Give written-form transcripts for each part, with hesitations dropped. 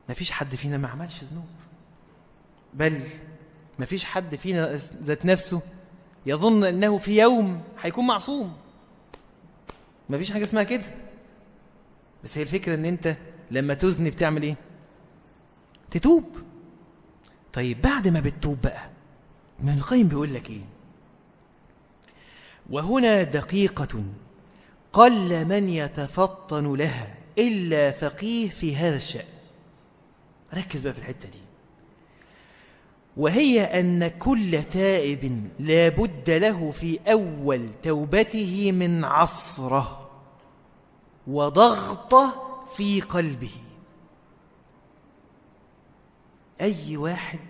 ما فيش حد فينا ما عملش ذنوب، بل ما فيش حد فينا ذات نفسه يظن أنه في يوم هيكون معصوم. ما فيش حاجة اسمها كده. بس هي الفكرة أن أنت لما تذنب تعمل إيه؟ تتوب. طيب بعد ما بتتوب بقى، ابن القيم بيقول لك إيه؟ وهنا دقيقة قل من يتفطن لها إلا فقيه في هذا الشأن. ركز بقى في الحتة دي. وهي أن كل تائب لا بد له في أول توبته من عصرة وضغطة في قلبه. أي واحد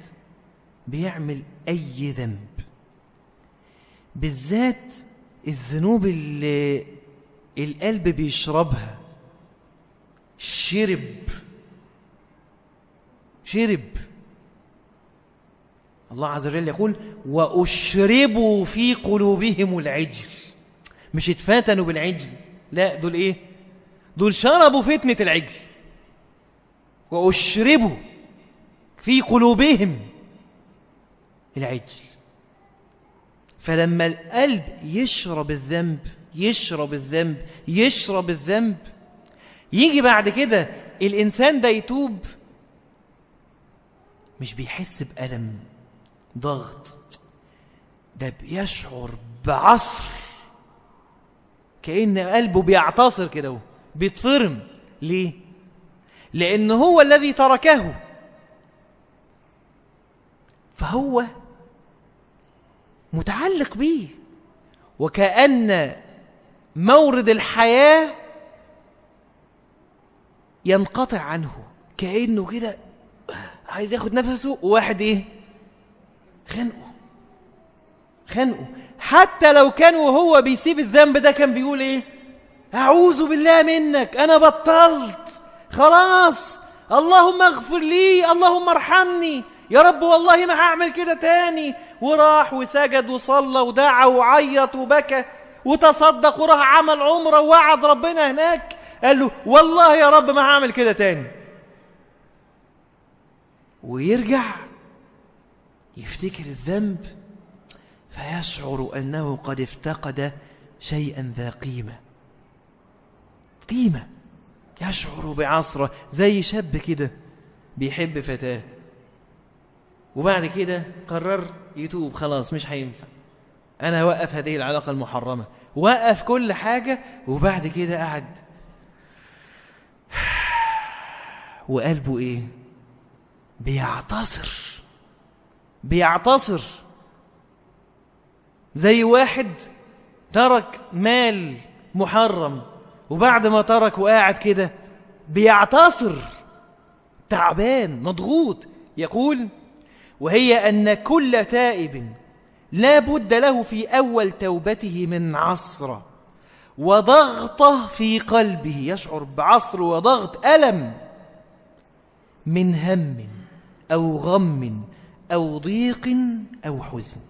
بيعمل أي ذنب، بالذات الذنوب اللي القلب بيشربها، شرب الله عز وجل يقول وأشربوا في قلوبهم العجل. مش اتفاتنوا بالعجل، لا، دول ايه؟ دول شربوا فتنة العجل. وأشربوا في قلوبهم العجل. فلما القلب يشرب الذنب يجي بعد كده الإنسان ده يتوب، مش بيحس بألم ضغط، ده بيشعر بعصر، كأن قلبه بيعتصر كده، بيتفرم. ليه؟ لأن هو الذي تركه، فهو متعلق بيه، وكأن مورد الحياة ينقطع عنه، كأنه كده عايز ياخد نفسه، وواحد ايه؟ خنقه. حتى لو كان وهو بيسيب الذنب ده كان بيقول ايه؟ أعوذ بالله منك، أنا بطلت خلاص، اللهم اغفر لي، اللهم ارحمني يا رب، والله ما هعمل كده تاني. وراح وسجد وصلى ودعا وعيط وبكى وتصدق وراح عمل عمره ووعد ربنا هناك، قال له والله يا رب ما هعمل كده تاني. ويرجع يفتكر الذنب فيشعر أنه قد افتقد شيئا ذا قيمة، يشعر بعصرة، زي شاب كده بيحب فتاة وبعد كده قرر يتوب، خلاص مش هينفع، أنا هوقف هذه العلاقة المحرمة، وقف كل حاجة، وبعد كده قعد وقلبه إيه؟ بيعتصر زي واحد ترك مال محرم، وبعد ما ترك وقاعد كده بيعتصر، تعبان مضغوط. يقول وهي أن كل تائب لا بد له في أول توبته من عصرة وضغطه في قلبه، يشعر بعصر وضغط، ألم، من هم أو غم أو ضيق أو حزن.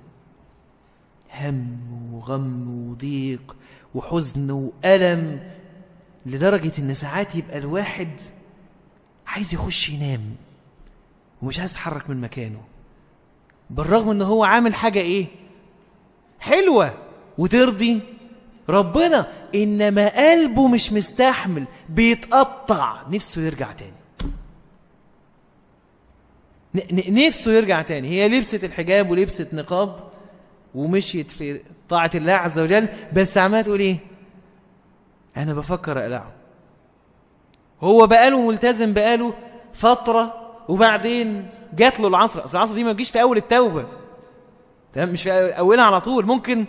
هم وغم وضيق وحزن وألم، لدرجة إن ساعات يبقى الواحد عايز يخش ينام ومش عايز يتحرك من مكانه، بالرغم إنه هو عامل حاجة إيه؟ حلوة وترضي ربنا، إنما قلبه مش مستحمل، بيتقطع، نفسه يرجع تاني، نفسه يرجع تاني. هي لبست الحجاب ولبست نقاب ومشيت في طاعة الله عز وجل، بس عمالة تقول ايه؟ انا بفكر اقلعه. هو بقاله ملتزم بقاله فترة، وبعدين جات له العصر. اصل العصر دي ما تجيش في اول التوبة، تمام؟ مش في اولها على طول، ممكن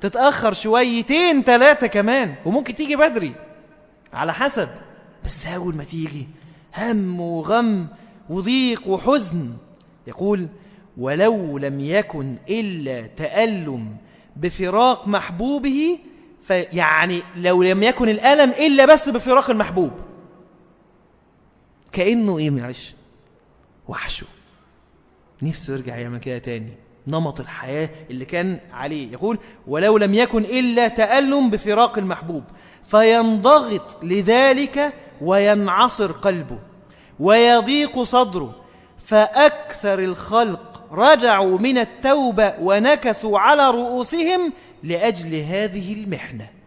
تتأخر شويتين 3 كمان، وممكن تيجي بدري على حسب، بس اول ما تيجي هم وغم وضيق وحزن. يقول ولو لم يكن إلا تألم بفراق محبوبه، يعني لو لم يكن الألم إلا بس بفراق المحبوب، كأنه إيه؟ معلش، وحشه، نفسه يرجع يعمل كده تاني، نمط الحياة اللي كان عليه. يقول ولو لم يكن إلا تألم بفراق المحبوب، فينضغط لذلك وينعصر قلبه، ويضيق صدره، فأكثر الخلق رجعوا من التوبة ونكسوا على رؤوسهم لأجل هذه المحنة.